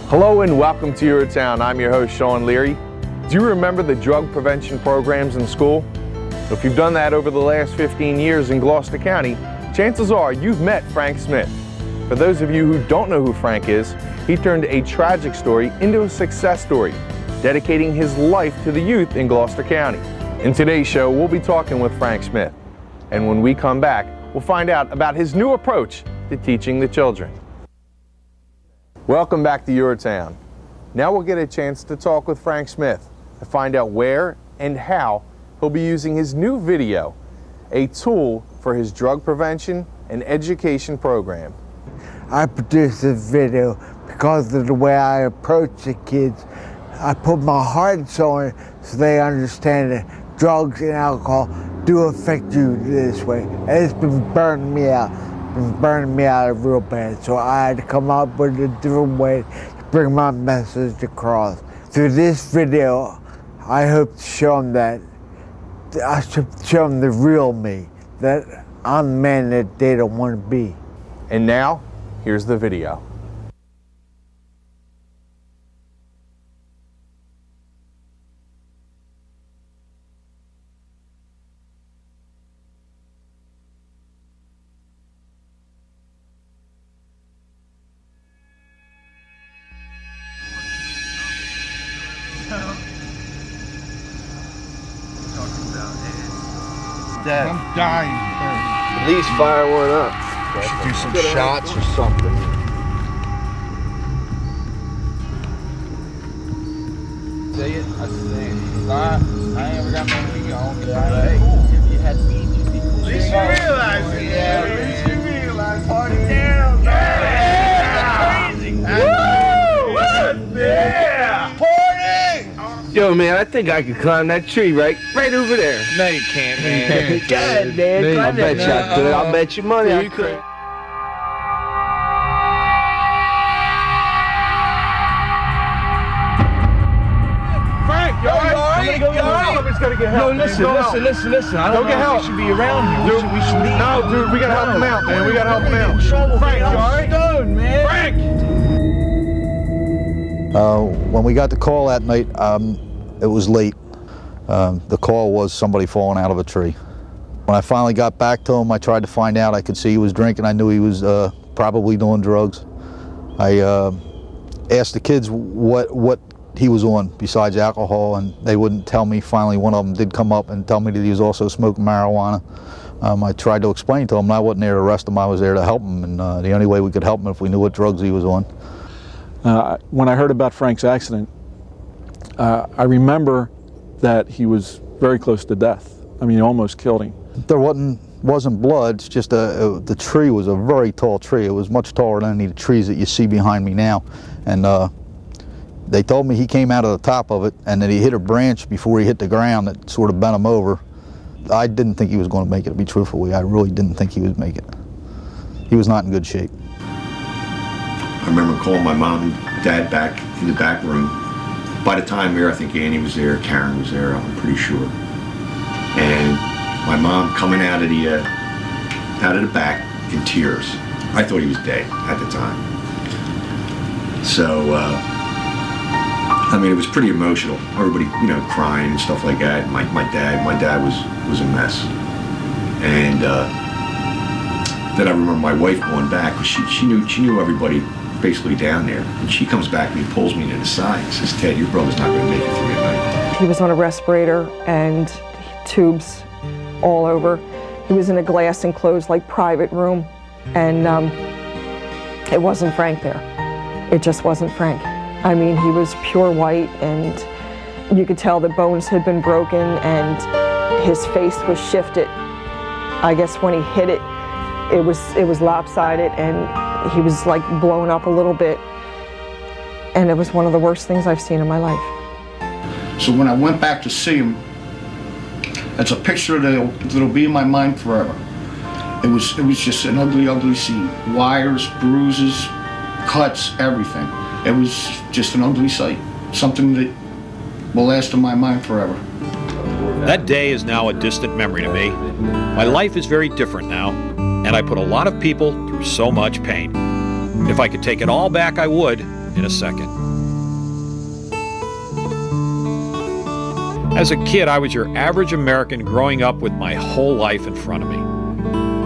Hello and welcome to Your Town. I'm your host, Sean Leary. Do you remember the drug prevention programs in school? If you've done that over the last 15 years in Gloucester County, chances are you've met Frank Smith. For those of you who don't know who Frank is, he turned a tragic story into a success story, dedicating his life to the youth in Gloucester County. In today's show, we'll be talking with Frank Smith. And when we come back, we'll find out about his new approach to teaching the children. Welcome back to Your Town. Now we'll get a chance to talk with Frank Smith to find out where and how he'll be using his new video, a tool for his drug prevention and education program. I produced this video because of the way I approach the kids. I put my heart and soul in it so they understand that drugs and alcohol do affect you this way. And it's been burning me out. Real bad. So I had to come up with a different way to bring my message across. Through this video, I hope to show them that, I should show them the real me, that I'm the man that they don't want to be. And now, here's the video. I'm dying. At least fire one up. Should do some shots or something. See it? I see it. I ain't ever got money to go. Hey, if you had weed, you'd be cool. At least you realize it. Yeah, at least you realize. Party down. Yeah. Crazy. Woo! Yeah. Party! Yo, man, I think I could climb that tree right over there. No, you can't, man. God, man, I bet you I could. I'll bet you money I could. Frank, you alright? Somebody's gotta get help. No, listen. I don't know if we should be around here. We should leave. No, dude, we gotta help him out, man. We gotta help him out. Frank, you alright? Stone, man. Frank! When we got the call that night, it was late. The call was somebody falling out of a tree. When I finally got back to him, I tried to find out. I could see he was drinking. I knew he was probably doing drugs. I asked the kids what he was on besides alcohol, and they wouldn't tell me. Finally, one of them did come up and tell me that he was also smoking marijuana. I tried to explain to him, and I wasn't there to arrest him. I was there to help him, and the only way we could help him if we knew what drugs he was on. When I heard about Frank's accident, I remember that he was very close to death. I mean, he almost killed him. There wasn't blood. It's just the tree was a very tall tree. It was much taller than any of the trees that you see behind me now. And they told me he came out of the top of it and that he hit a branch before he hit the ground that sort of bent him over. I didn't think he was going to make it, to be truthful. I really didn't think he would make it. He was not in good shape. I remember calling my mom and dad back in the back room. By the time here, I think Annie was there, Karen was there, I'm pretty sure. And my mom coming out of the back in tears. I thought he was dead at the time. So, I mean, it was pretty emotional. Everybody, crying and stuff like that. My dad was a mess. And then I remember my wife going back, because she knew everybody basically down there, and she comes back and he pulls me to the side and says, "Ted, your brother's not going to make it through the night." He was on a respirator and tubes all over. He was in a glass enclosed private room, and it wasn't Frank there. It just wasn't Frank. I mean, he was pure white, and you could tell the bones had been broken, and his face was shifted. I guess when he hit it, it was lopsided, and he was blown up a little bit, and it was one of the worst things I've seen in my life. So when I went back to see him, it's a picture that'll be in my mind forever. It was just an ugly scene. Wires, bruises, cuts, everything. It was just an ugly sight. Something that will last in my mind forever. That day is now a distant memory to me. My life is very different now, and I put a lot of people through so much pain. If I could take it all back, I would, in a second. As a kid, I was your average American growing up with my whole life in front of me.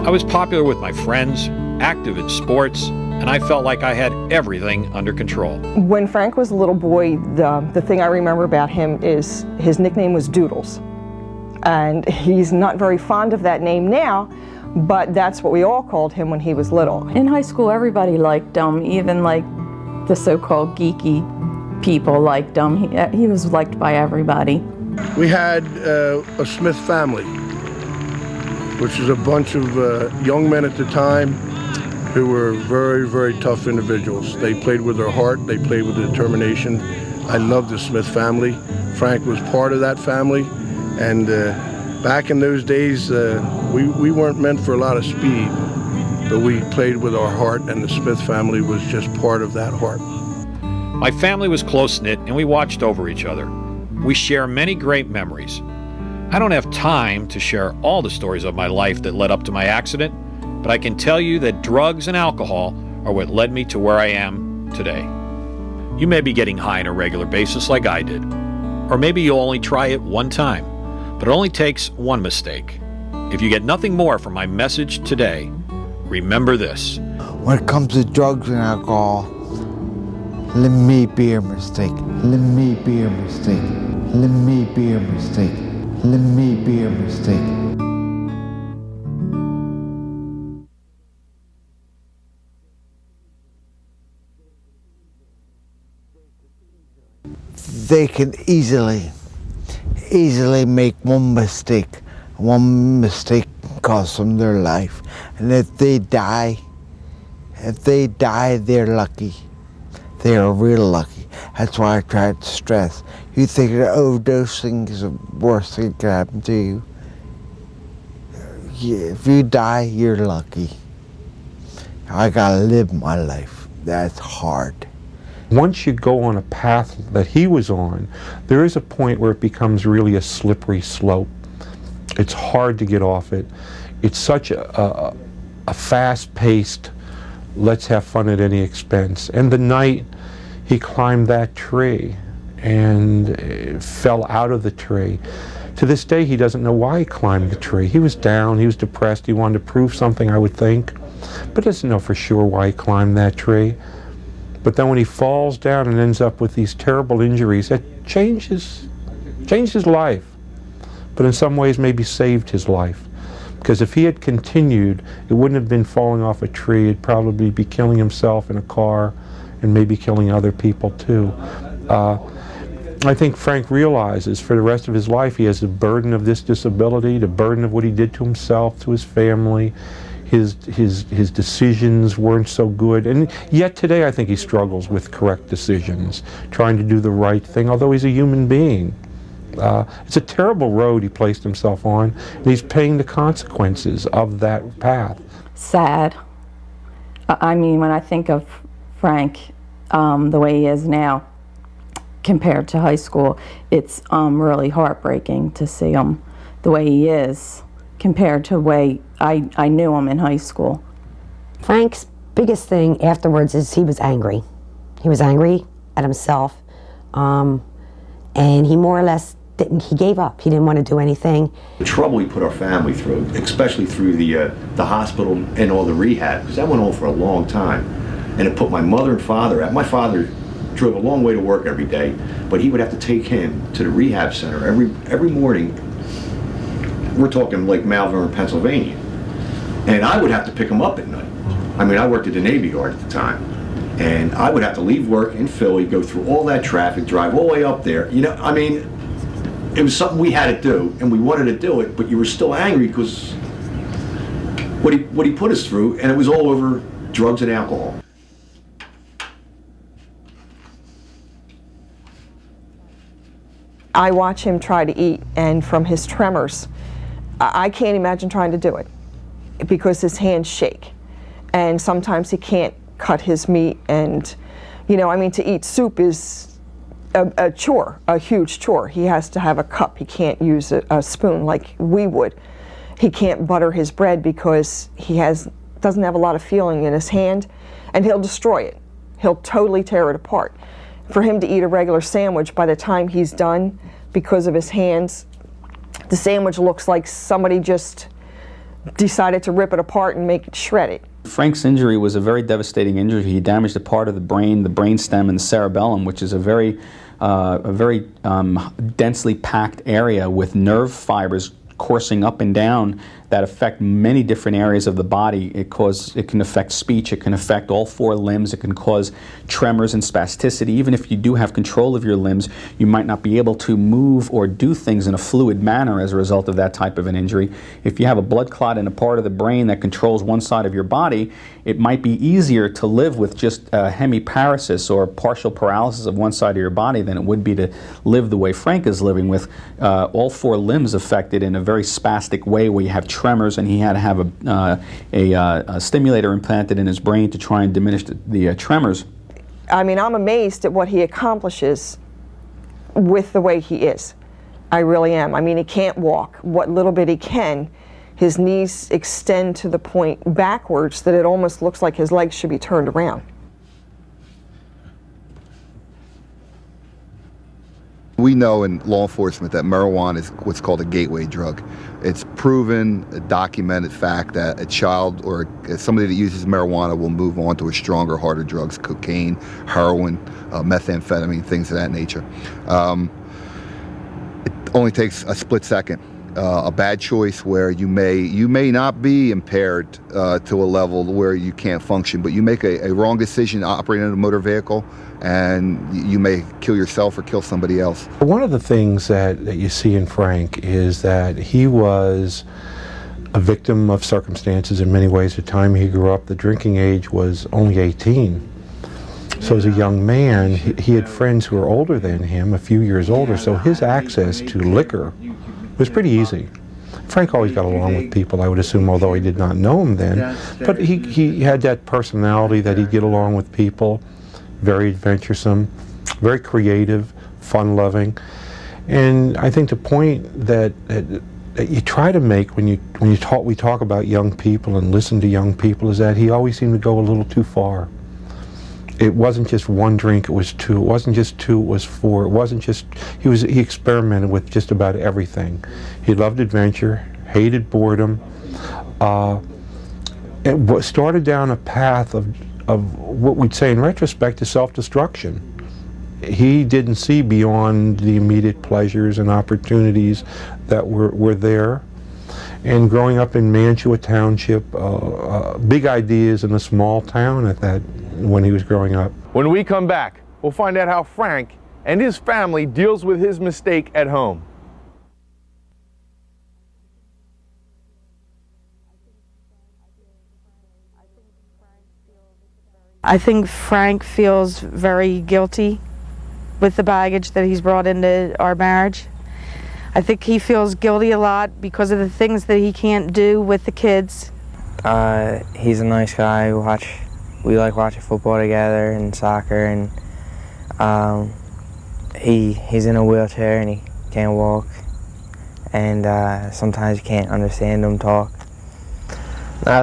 I was popular with my friends, active in sports, and I felt like I had everything under control. When Frank was a little boy, the thing I remember about him is his nickname was Doodles. And he's not very fond of that name now, but that's what we all called him when he was little. In high school, everybody liked him, even like the so-called geeky people liked him. He was liked by everybody. We had a Smith family, which is a bunch of young men at the time who were very, very tough individuals. They played with their heart, they played with determination. I loved the Smith family. Frank was part of that family, and back in those days, we weren't meant for a lot of speed, but we played with our heart, and the Smith family was just part of that heart. My family was close-knit, and we watched over each other. We share many great memories. I don't have time to share all the stories of my life that led up to my accident, but I can tell you that drugs and alcohol are what led me to where I am today. You may be getting high on a regular basis like I did, or maybe you'll only try it one time, but it only takes one mistake. If you get nothing more from my message today, remember this. When it comes to drugs and alcohol, let me be a mistake. Let me be a mistake. Let me be a mistake. Let me be a mistake. They can easily make one mistake. One mistake costs them their life. And if they die, they're lucky. They are real lucky. That's why I try to stress. You think that overdosing is the worst thing that can happen to you? If you die, you're lucky. I gotta live my life. That's hard. Once you go on a path that he was on, there is a point where it becomes really a slippery slope. It's hard to get off it. It's such a fast-paced, let's have fun at any expense. And the night he climbed that tree and fell out of the tree, to this day he doesn't know why he climbed the tree. He was down, he was depressed, he wanted to prove something, I would think, but doesn't know for sure why he climbed that tree. But then when he falls down and ends up with these terrible injuries, that changed his life, but in some ways maybe saved his life. Because if he had continued, it wouldn't have been falling off a tree, it'd probably be killing himself in a car and maybe killing other people too. I think Frank realizes for the rest of his life he has the burden of this disability, the burden of what he did to himself, to his family. His decisions weren't so good, and yet today I think he struggles with correct decisions, trying to do the right thing, although he's a human being. It's a terrible road he placed himself on, and he's paying the consequences of that path. Sad. I mean, when I think of Frank the way he is now compared to high school, it's really heartbreaking to see him the way he is compared to the way I knew him in high school. Frank's biggest thing afterwards is he was angry. He was angry at himself, and he more or less he gave up. He didn't want to do anything. The trouble we put our family through, especially through the hospital and all the rehab, because that went on for a long time, and it put my mother and father out. My father drove a long way to work every day, but he would have to take him to the rehab center every morning. We're talking like Malvern, Pennsylvania. And I would have to pick him up at night. I mean, I worked at the Navy Yard at the time. And I would have to leave work in Philly, go through all that traffic, drive all the way up there. You know, I mean, it was something we had to do, and we wanted to do it, but you were still angry because what he put us through, and it was all over drugs and alcohol. I watch him try to eat, and from his tremors, I can't imagine trying to do it because his hands shake, and sometimes he can't cut his meat. And you know, I mean, to eat soup is a chore, a huge chore. He has to have a cup. He can't use a spoon like we would. He can't butter his bread because he doesn't have a lot of feeling in his hand, and he'll destroy it. he'll totally tear it apart. For him to eat a regular sandwich, by the time he's done, because of his hands, the sandwich looks like somebody just decided to rip it apart and make it shredded. Frank's injury was a very devastating injury. He damaged a part of the brainstem and the cerebellum, which is a very densely packed area with nerve fibers coursing up and down that affect many different areas of the body. It can affect speech, it can affect all 4 limbs, it can cause tremors and spasticity. Even if you do have control of your limbs, you might not be able to move or do things in a fluid manner as a result of that type of an injury. If you have a blood clot in a part of the brain that controls one side of your body, it might be easier to live with just hemiparesis or partial paralysis of one side of your body than it would be to live the way Frank is living, with all 4 limbs affected in a very spastic way, where you have tremors, and he had to have a stimulator implanted in his brain to try and diminish the tremors. I mean, I'm amazed at what he accomplishes with the way he is. I really am. I mean, he can't walk. What little bit he can, his knees extend to the point backwards that it almost looks like his legs should be turned around. We know in law enforcement that marijuana is what's called a gateway drug. It's proven, a documented fact that a child or somebody that uses marijuana will move on to a stronger, harder drugs, cocaine, heroin, methamphetamine, things of that nature. It only takes a split second. A bad choice where you may not be impaired to a level where you can't function, but you make a wrong decision operating in a motor vehicle, and you may kill yourself or kill somebody else. One of the things that you see in Frank is that he was a victim of circumstances in many ways. At the time he grew up, the drinking age was only 18. So as a young man, he had friends who were older than him, a few years older, so his access to liquor was pretty easy. Frank always got along with people, I would assume, although he did not know him then. But he had that personality that he'd get along with people, very adventuresome, very creative, fun-loving. And I think the point that you try to make when we talk about young people and listen to young people is that he always seemed to go a little too far. It wasn't just one drink, it was 2. It wasn't just 2, it was 4. It wasn't just, he experimented with just about everything. He loved adventure, hated boredom. It started down a path of what we'd say in retrospect is self-destruction. He didn't see beyond the immediate pleasures and opportunities that were there. And growing up in Mantua Township, big ideas in a small town when he was growing up. When we come back, we'll find out how Frank and his family deals with his mistake at home. I think Frank feels very guilty with the baggage that he's brought into our marriage. I think he feels guilty a lot because of the things that he can't do with the kids. He's a nice guy. We like watching football together and soccer, and he's in a wheelchair and he can't walk, and sometimes you can't understand him talk.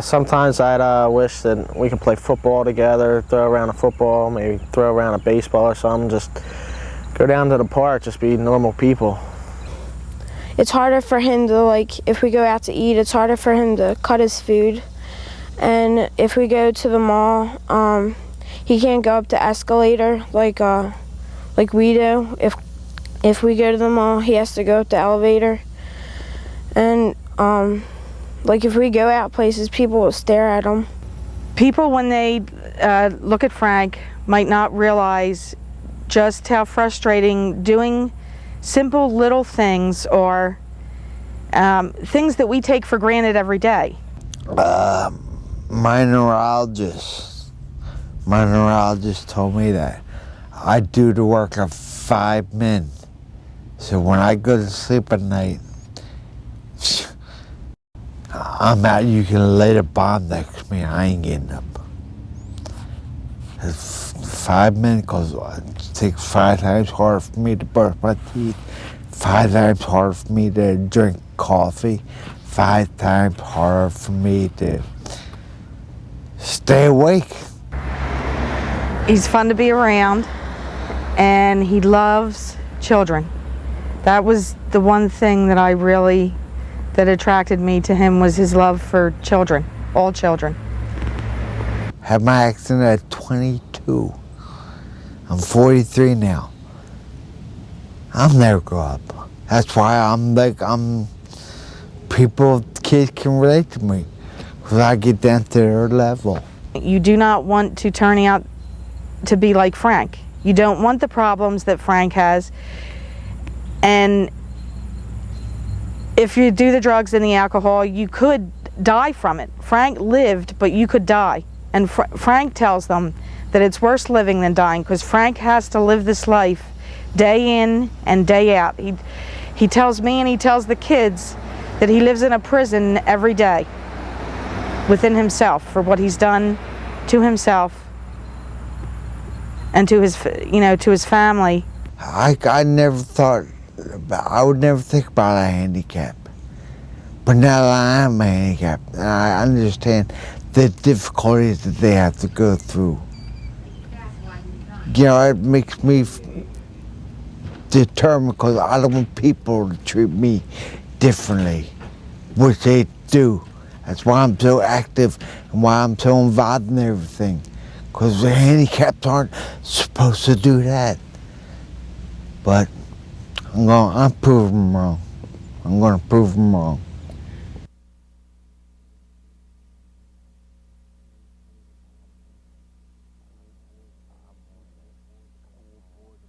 Sometimes I'd wish that we could play football together, throw around a football, maybe throw around a baseball or something, just go down to the park, just be normal people. It's harder for him to, like, if we go out to eat, it's harder for him to cut his food. And if we go to the mall, he can't go up the escalator like we do. If we go to the mall, he has to go up the elevator. And like if we go out places, people will stare at him. People, when they look at Frank, might not realize just how frustrating doing simple little things or things that we take for granted every day. My neurologist told me that I do the work of 5 men. So when I go to sleep at night, I'm out, you can lay the bomb next to me, I ain't getting up. 5 men, because it takes 5 times harder for me to brush my teeth, 5 times harder for me to drink coffee, 5 times harder for me to stay awake. He's fun to be around, and he loves children. That was the one thing that attracted me to him, was his love for children, all children. Had my accident at 22. I'm 43 now. I'll never grow up. That's why kids can relate to me, because I get down to their level. You do not want to turn out to be like Frank. You don't want the problems that Frank has. And if you do the drugs and the alcohol, you could die from it. Frank lived, but you could die. And Frank tells them that it's worse living than dying, because Frank has to live this life day in and day out. He tells me, and he tells the kids, that he lives in a prison every day within himself for what he's done to himself and to his, to his family. I never thought, I would never think about a handicap. But now that I am handicapped, and I understand the difficulties that they have to go through. It makes me determined, because I don't want people to treat me differently, which they do. That's why I'm so active and why I'm so involved in everything, because the handicapped aren't supposed to do that. But I'm proving them wrong. I'm going to prove them wrong.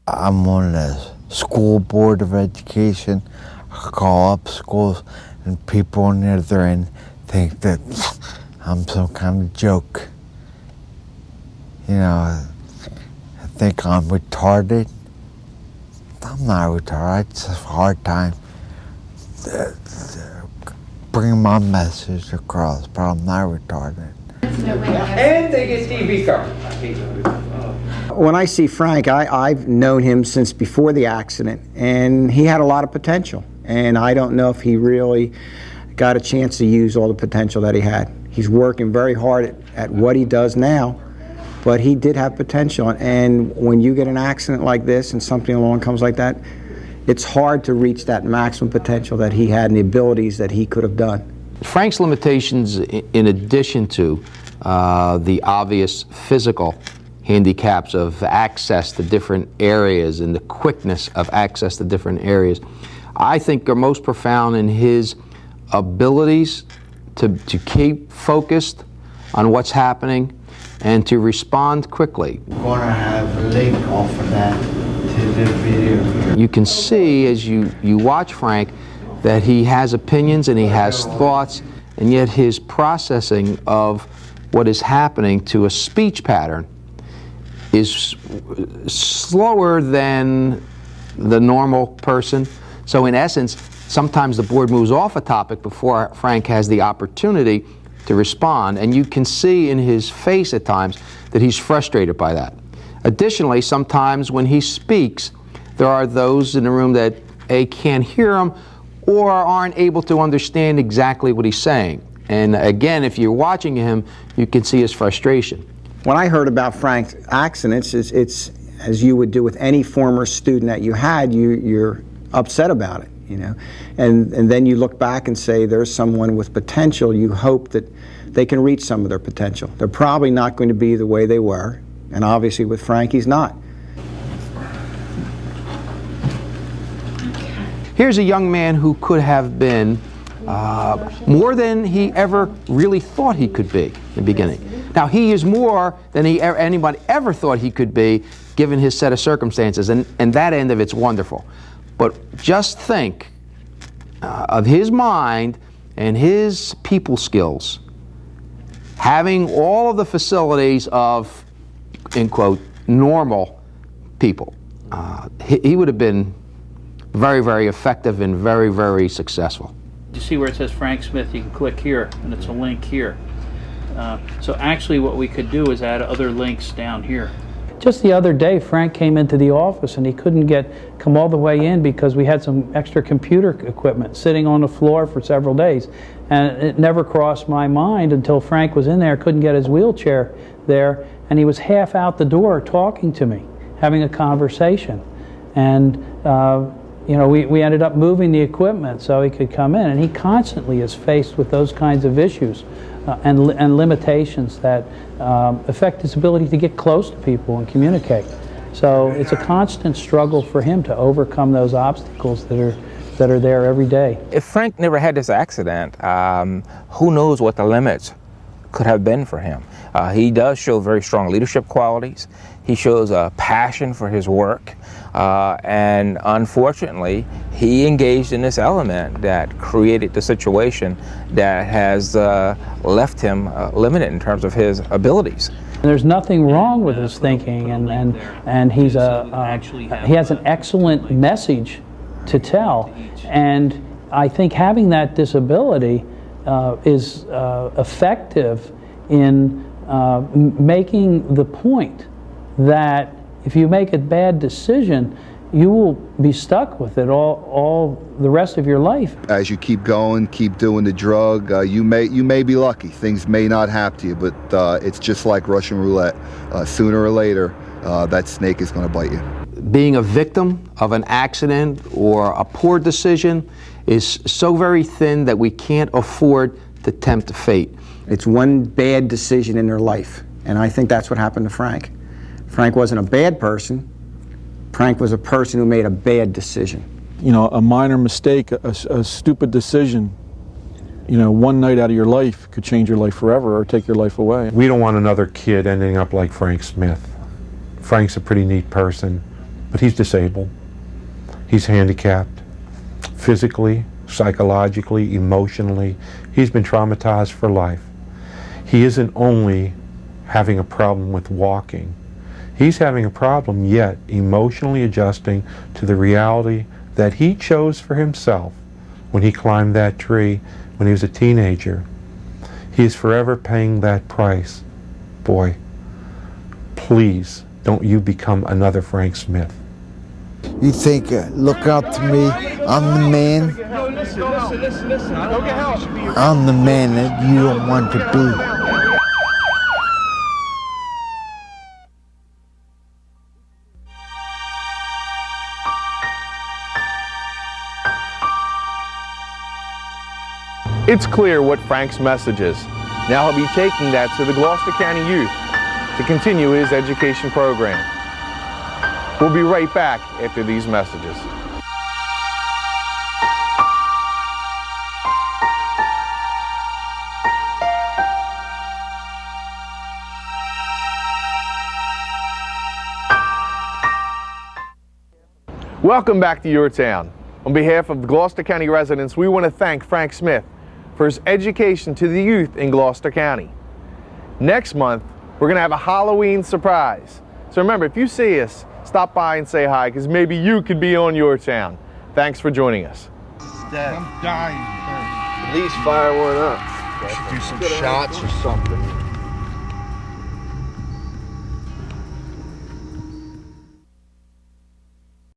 I'm on the school board of education. I call up schools, and people on the other end think that I'm some kind of joke. I think I'm retarded. I'm not retarded. It's a hard time bringing my message across, but I'm not retarded. And they get TV coverage. When I see Frank, I've known him since before the accident, and he had a lot of potential. And I don't know if he really got a chance to use all the potential that he had. He's working very hard at what he does now, but he did have potential. And when you get an accident like this and something along comes like that, it's hard to reach that maximum potential that he had and the abilities that he could have done. Frank's limitations, in addition to the obvious physical handicaps of access to different areas and the quickness of access to different areas, I think are most profound in his abilities to keep focused on what's happening and to respond quickly. I'm going to have a link off of that to the video. You can see as you watch Frank that he has opinions and he has thoughts, and yet his processing of what is happening to a speech pattern is slower than the normal person. So in essence, sometimes the board moves off a topic before Frank has the opportunity to respond, and you can see in his face at times that he's frustrated by that. Additionally, sometimes when he speaks, there are those in the room that A, can't hear him or aren't able to understand exactly what he's saying. And again, if you're watching him, you can see his frustration. When I heard about Frank's accidents, it's as you would do with any former student that you had, you're upset about it, and then you look back and say there's someone with potential. You hope that they can reach some of their potential. They're probably not going to be the way they were, and obviously with Frank, he's not. Here's a young man who could have been more than he ever really thought he could be in the beginning. Now, he is more than anybody ever thought he could be, given his set of circumstances, and that end of it's wonderful. But just think of his mind and his people skills, having all of the facilities of, in quote, normal people. He would have been very, very effective and very, very successful. You see where it says Frank Smith, you can click here, and it's a link here. So actually what we could do is add other links down here. Just the other day, Frank came into the office and he couldn't come all the way in because we had some extra computer equipment sitting on the floor for several days. And it never crossed my mind until Frank was in there, couldn't get his wheelchair there, and he was half out the door talking to me, having a conversation. And you know, we ended up moving the equipment so he could come in, and he constantly is faced with those kinds of issues and limitations that affect his ability to get close to people and communicate. So it's a constant struggle for him to overcome those obstacles that are there every day. If Frank never had this accident, who knows what the limits could have been for him. He does show very strong leadership qualities. He shows a passion for his work. And unfortunately, he engaged in this element that created the situation that has left him limited in terms of his abilities. There's nothing wrong with his thinking, and he has an excellent message to tell. And I think having that disability is effective in making the point that if you make a bad decision, you will be stuck with it all the rest of your life. As you keep going, keep doing the drug, you may be lucky. Things may not happen to you, but it's just like Russian roulette. Sooner or later, that snake is going to bite you. Being a victim of an accident or a poor decision is so very thin that we can't afford to tempt fate. It's one bad decision in their life, and I think that's what happened to Frank. Frank wasn't a bad person. Frank was a person who made a bad decision. You know, a minor mistake, a stupid decision, you know, one night out of your life could change your life forever or take your life away. We don't want another kid ending up like Frank Smith. Frank's a pretty neat person, but he's disabled. He's handicapped physically, psychologically, emotionally. He's been traumatized for life. He isn't only having a problem with walking. He's having a problem yet emotionally adjusting to the reality that he chose for himself when he climbed that tree when he was a teenager. He is forever paying that price. Boy, please don't you become another Frank Smith. You think, look up to me, I'm the man. Listen. Go get help. I'm the man that you don't want to be. It's clear what Frank's message is. Now he'll be taking that to the Gloucester County youth to continue his education program. We'll be right back after these messages. Welcome back to Your Town. On behalf of the Gloucester County residents, we want to thank Frank Smith for his education to the youth in Gloucester County. Next month, we're going to have a Halloween surprise. So remember, if you see us, stop by and say hi, because maybe you could be on Your Town. Thanks for joining us. I'm dying. At least fire one up. Should do some shots or something.